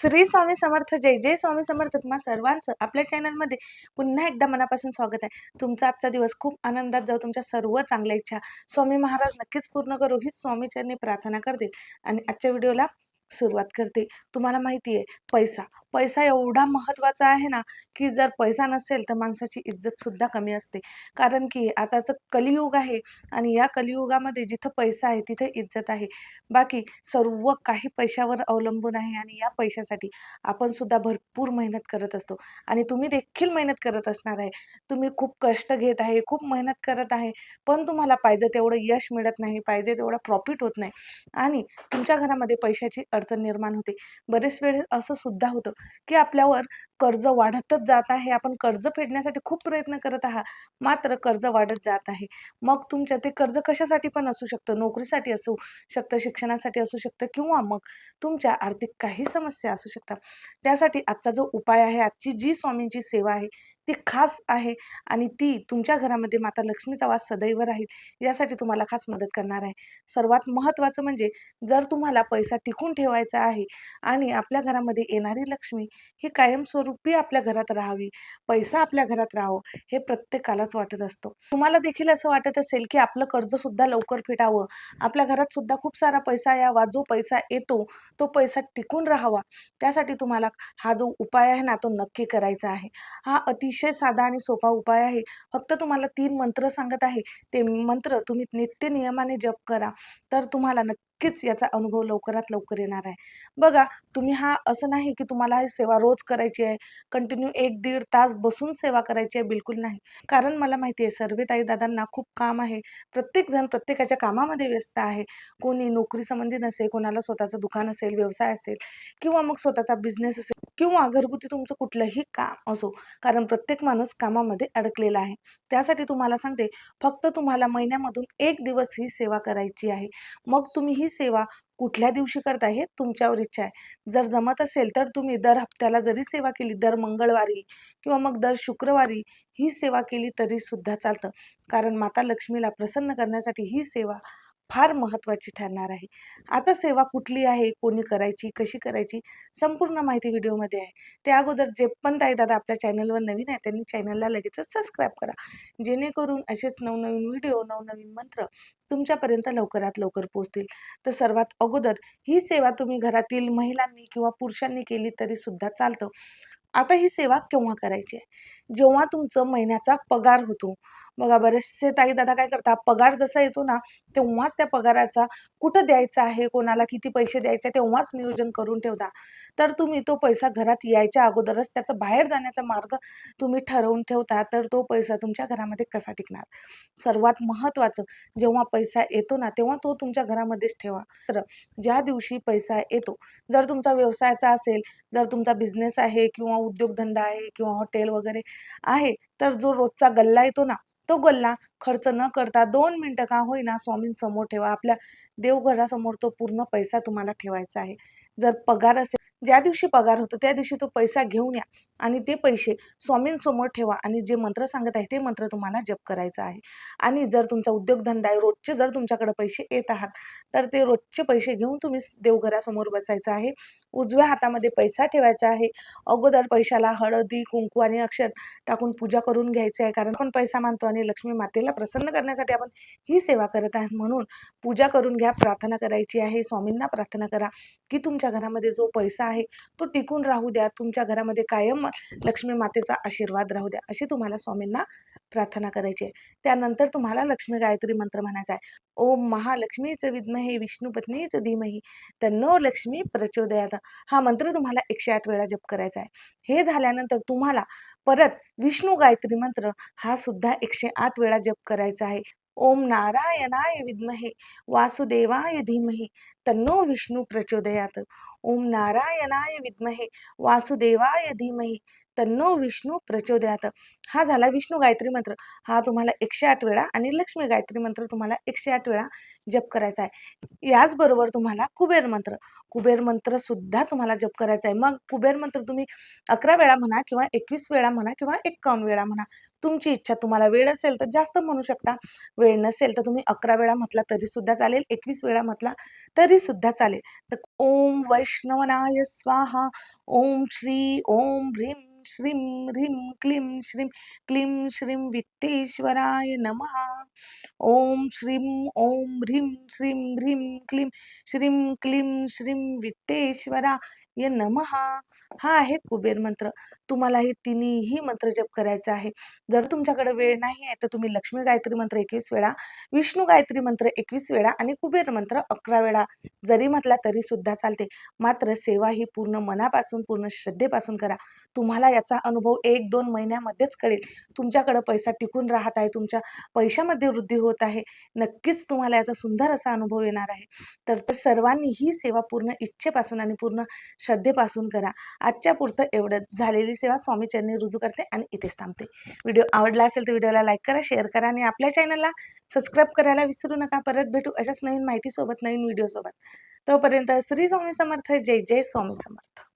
श्री स्वामी समर्थ. जय जय स्वामी समर्थ. तुम्हा सर्वांचं आपल्या चॅनलमध्ये पुन्हा एकदा मनापासून स्वागत आहे. तुमचा आजचा दिवस खूप आनंदात जाऊ. तुमच्या सर्व चांगल्या इच्छा स्वामी महाराज नक्कीच पूर्ण करू ही स्वामीचरणी प्रार्थना करते आणि आजच्या व्हिडिओला सुरुवात करते. तुम्हाला माहिती आहे, पैसा पैसा एवढा महत्त्वाचा आहे ना, की जर पैसा नसेल तर माणसाची इज्जत सुद्धा कमी असते. कारण की आताचं कलियुग आहे आणि या कलियुगामध्ये जिथं पैसा आहे तिथे इज्जत आहे. बाकी सर्व काही पैशावर अवलंबून आहे आणि या पैशासाठी आपण सुद्धा भरपूर मेहनत करत असतो आणि तुम्ही देखील मेहनत करत असणार आहे. तुम्ही खूप कष्ट घेत आहे, खूप मेहनत करत आहे, पण तुम्हाला पाहिजे तेवढं यश मिळत नाही, पाहिजे तेवढा प्रॉफिट होत नाही आणि तुमच्या घरामध्ये पैशाची अडचण निर्माण होते. बरेच वेळेस असं सुद्धा होतं की आपल्यावर कर्ज वाढतच जात आहे. आपण कर्ज फेडण्यासाठी खूप प्रयत्न करत आहात, मात्र कर्ज वाढत जात आहे. मग तुमच्या ते कर्ज कशासाठी पण असू शकतं, नोकरीसाठी असू शकतं, शिक्षणासाठी असू शकतं किंवा मग तुमच्या आर्थिक काही समस्या असू शकतात. त्यासाठी आजचा जो उपाय आहे, आजची जी स्वामींची सेवा आहे ती खास आहे आणि ती तुमच्या घरामध्ये माता लक्ष्मीचा वास सदैव राहील यासाठी तुम्हाला खास मदत करणार आहे. सर्वात महत्त्वाचं म्हणजे जर तुम्हाला पैसा टिकून ठेवायचा आहे आणि आपल्या घरामध्ये येणारी लक्ष्मी ही कायमस्वरूपी आपल्या घरात राहावी, पैसा आपल्या घरात राहावं, हे प्रत्येकालाच वाटत असतं. तुम्हाला देखील असं वाटत असेल की आपलं कर्ज सुद्धा लवकर फिटावं, आपल्या घरात सुद्धा खूप सारा पैसा यावा, जो पैसा येतो तो पैसा टिकून राहावा, त्यासाठी तुम्हाला हा जो उपाय आहे ना तो नक्की करायचा आहे. हा अतिशय साधा आणि सोपा उपाय आहे. फक्त तुम्हाला 3 मंत्र सांगत आहे. ते मंत्र तुम्ही नित्य नियमाने जप करा, तर तुम्हाला नक्कीच याचा अनुभव लवकरात लवकर येणार आहे. बघा, तुम्ही हा असं नाही की तुम्हाला ही सेवा रोज करायची आहे, कंटिन्यू 1-1.5 तास बसून सेवा करायची आहे, बिलकुल नाही. कारण मला माहिती आहे सर्व ताई दादांना खूप काम आहे. प्रत्येकजण प्रत्येकाच्या कामामध्ये व्यस्त आहे. कोणी नोकरी संबंधी नसेल, कोणाला स्वतःचं दुकान असेल, व्यवसाय असेल किंवा मग स्वतःचा बिझनेस असेल किंवा घरगुती तुमचं कुठलंही काम असो, कारण प्रत्येक माणूस कामामध्ये अडकलेला आहे. त्यासाठी तुम्हाला सांगते, फक्त तुम्हाला महिन्यामधून 1 दिवस ही सेवा करायची आहे. मग तुम्ही ही सेवा कुठल्या दिवशी करता हे तुमच्यावर इच्छा आहे. जर जमत असेल तर तुम्ही दर हप्त्याला जरी सेवा केली, दर मंगळवारी किंवा मग दर शुक्रवारी ही सेवा केली तरी सुद्धा चालतं. कारण माता लक्ष्मीला प्रसन्न करण्यासाठी ही सेवा फार महत्त्वाची ठरणार आहे. आता सेवा कुठली आहे, कोणी करायची, कशी करायची, संपूर्ण माहिती व्हिडिओमध्ये आहे. त्या अगोदर जे पण ताई दादा आपल्या चॅनलवर नवीन आहे त्यांनी चॅनलला लगेचच सबस्क्राईब करा, जेणेकरून असेच नवनवीन व्हिडिओ, नवनवीन मंत्र तुमच्यापर्यंत लवकरात लवकर पोहोचतील. तर सर्वात अगोदर ही सेवा तुम्ही घरातील महिलांनी किंवा पुरुषांनी केली तरी सुद्धा चालतं. आता ही सेवा केव्हा करायची आहे? जेव्हा तुमचं महिन्याचा पगार होतो. बघा, बरेचसे ताई-दादा काय करतात, पगार जसा येतो ना, तेव्हाच त्या पगाराचा कुठं द्यायचा आहे, कोणाला किती पैसे द्यायचे तेव्हाच नियोजन करून ठेवता. तर तुम्ही तो पैसा घरात यायच्या अगोदरच त्याचा बाहेर जाण्याचा मार्ग तुम्ही ठरवून ठेवता, तर तो पैसा तुमच्या घरामध्ये कसा टिकणार? सर्वात महत्त्वाचं, जेव्हा पैसा येतो ना, तेव्हा तो तुमच्या घरामध्येच ठेवा. तर ज्या दिवशी पैसा येतो, जर तुमचा व्यवसायाचा असेल, जर तुमचा बिझनेस आहे किंवा उद्योगधंदा आहे किंवा हॉटेल वगैरे आहे, तर जो रोजचा गल्ला येतो ना, तो गल्ला खर्च न करता 2 मिनिटं का होईना स्वामींसमोर ठेवा. आपल्या देवघरासमोर तो पूर्ण पैसा तुम्हाला ठेवायचा आहे. जर पगार असेल, ज्या दिवशी पगार होतो त्या दिवशी तो पैसा घेऊन या आणि ते पैसे स्वामींसमोर ठेवा आणि जे मंत्र सांगत आहे ते मंत्र तुम्हाला जप करायचा आहे. आणि जर तुमचा उद्योगधंदा आहे, रोजचे जर तुमच्याकडे पैसे येत आहात, तर ते रोजचे पैसे घेऊन तुम्ही देवघरासमोर बसायचं आहे. उजव्या हातामध्ये पैसा ठेवायचा आहे. अगोदर पैशाला हळदी, कुंकू आणि अक्षत टाकून पूजा करून घ्यायची आहे. कारण आपण पैसा मानतो आणि लक्ष्मी मातेला प्रसन्न करण्यासाठी आपण ही सेवा करत आहात. म्हणून पूजा करून घ्या, प्रार्थना करायची आहे. स्वामींना प्रार्थना करा की तुमच्या घरामध्ये जो पैसा आहे तो टिकून राहू द्या. तुमच्या घरामध्ये कायम लक्ष्मी मातेचा आशीर्वाद राहू द्या. अशी तुम्हाला स्वामींना प्रार्थना करायची आहे. त्यानंतर तुम्हाला लक्ष्मी गायत्री मंत्र म्हणायचा आहे. ओम महालक्ष्मीच विद्महे विष्णुपत्नीच धीमहि तन्नो लक्ष्मी प्रचोदयात. हा मंत्र तुम्हाला 108 वेळा जप करायचा आहे. हे झाल्यानंतर तुम्हाला परत विष्णू गायत्री मंत्र हा सुद्धा 108 वेळा जप करायचा आहे. ओम नारायणाय विद्महे वासुदेवाय धीमहि तन्नो विष्णू प्रचोदयात. ओम नारायणाय विद्महे वासुदेवाय धीमहि तन्नो विष्णू प्रचोदयात. हा झाला विष्णू गायत्री मंत्र. हा तुम्हाला 108 वेळा आणि लक्ष्मी गायत्री मंत्र तुम्हाला 108 वेळा जप करायचा आहे. याचबरोबर तुम्हाला कुबेर मंत्र सुद्धा तुम्हाला जप करायचा आहे. मग कुबेर मंत्र तुम्ही 11 वेळा म्हणा किंवा 21 वेळा म्हणा किंवा 51 वेळा म्हणा. तुमची इच्छा. तुम्हाला वेळ असेल तर जास्त म्हणू शकता. वेळ नसेल तर तुम्ही 11 वेळा म्हटला तरी सुद्धा चालेल, 21 वेळा म्हटला तरी सुद्धा चालेल. तर ओम वैष्णवनाय स्वाहा, ओम श्री ओम ह्रीं श्रीं ह्रीं क्लीं श्रीं क्लीं श्रीं वित्तेश्वराय नमः. ओम श्रीं ओम ह्रीं श्रीं ह्रीं क्लीं श्रीं क्लीं श्रीं वित्तेश्वराय नमः. हा आहे कुबेर मंत्र. तुम्हाला हे तिन्ही मंत्र जप करायचा आहे. जर तुमच्याकडे वेळ नाही आहे तर तुम्ही लक्ष्मी गायत्री मंत्र 21 वेळा, विष्णू गायत्री मंत्र 21 वेळा आणि कुबेर मंत्र 11 वेळा जरी म्हटला तरी सुद्धा चालते. मात्र सेवा ही पूर्ण मनापासून, पूर्ण श्रद्धेपासून करा. तुम्हाला याचा अनुभव 1-2 महिन्यामध्येच कळेल. तुमच्याकडे पैसा टिकून राहत आहे, तुमच्या पैशामध्ये वृद्धी होत आहे. नक्कीच तुम्हाला याचा सुंदर असा अनुभव येणार आहे. तर सर्वांनी ही सेवा पूर्ण इच्छेपासून आणि पूर्ण श्रद्धेपासून करा. आजच्या पुरतं एवढंच. झालेली सेवा स्वामी चरणी रुजू करते आणि इथेच थांबते. व्हिडिओ आवडला असेल तर व्हिडिओला लाईक करा, शेअर करा आणि आपल्या चॅनलला सबस्क्राईब करायला विसरू नका. परत भेटू अशाच नवीन माहितीसोबत, नवीन व्हिडिओसोबत. तोपर्यंत श्री स्वामी समर्थ. जय जय स्वामी समर्थ.